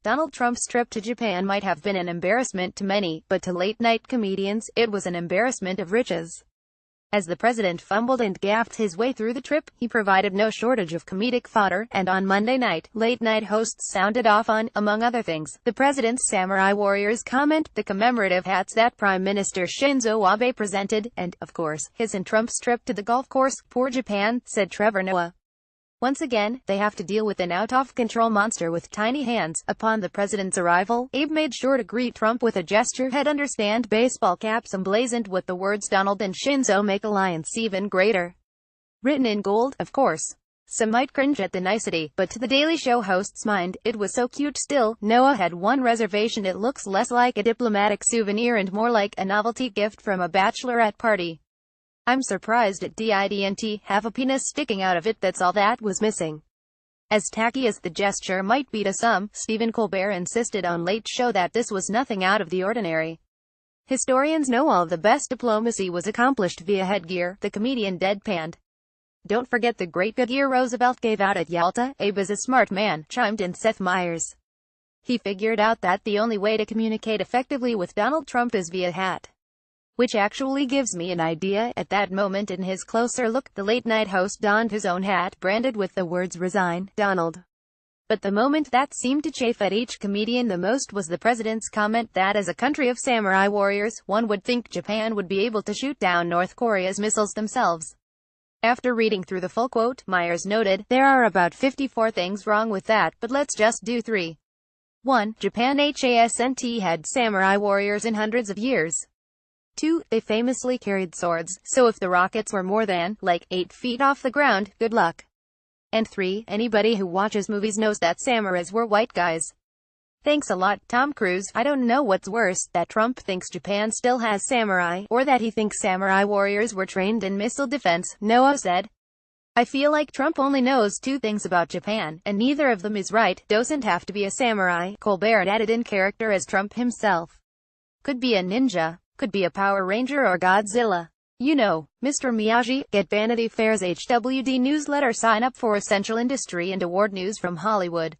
Donald Trump's trip to Japan might have been an embarrassment to many, but to late-night comedians, it was an embarrassment of riches. As the president fumbled and gaffed his way through the trip, he provided no shortage of comedic fodder, and on Monday night, late-night hosts sounded off on, among other things, the president's Samurai Warriors comment, the commemorative hats that Prime Minister Shinzo Abe presented, and, of course, his and Trump's trip to the golf course. Poor Japan, said Trevor Noah. Once again, they have to deal with an out-of-control monster with tiny hands. Upon the president's arrival, Abe made sure to greet Trump with a gesture he'd understand. Baseball caps emblazoned with the words "Donald and Shinzo make alliance even greater," written in gold, of course. Some might cringe at the nicety, but to the Daily Show host's mind, it was so cute. Still, Noah had one reservation: it looks less like a diplomatic souvenir and more like a novelty gift from a bachelorette party. I'm surprised it didn't have a penis sticking out of it. That's all that was missing. As tacky as the gesture might be to some, Stephen Colbert insisted on Late Show that this was nothing out of the ordinary. Historians know all of the best diplomacy was accomplished via headgear, the comedian deadpanned. Don't forget the great Goodyear Roosevelt gave out at Yalta. Abe is a smart man, chimed in Seth Meyers. He figured out that the only way to communicate effectively with Donald Trump is via hat. Which actually gives me an idea. At that moment in his closer look, the late-night host donned his own hat, branded with the words "Resign, Donald." But the moment that seemed to chafe at each comedian the most was the president's comment that as a country of samurai warriors, one would think Japan would be able to shoot down North Korea's missiles themselves. After reading through the full quote, Myers noted, "There are about 54 things wrong with that, but let's just do 3. 1. Japan hasn't had samurai warriors in hundreds of years. 2. They famously carried swords, so if the rockets were more than, 8 feet off the ground, good luck. And 3. Anybody who watches movies knows that samurais were white guys." Thanks a lot, Tom Cruise. I don't know what's worse, that Trump thinks Japan still has samurai, or that he thinks samurai warriors were trained in missile defense, Noah said. I feel like Trump only knows 2 things about Japan, and neither of them is right. Doesn't have to be a samurai, Colbert added in character as Trump himself. Could be a ninja. Could be a Power Ranger or Godzilla. You know, Mr. Miyagi. Get Vanity Fair's HWD newsletter. Sign up for essential industry and award news from Hollywood.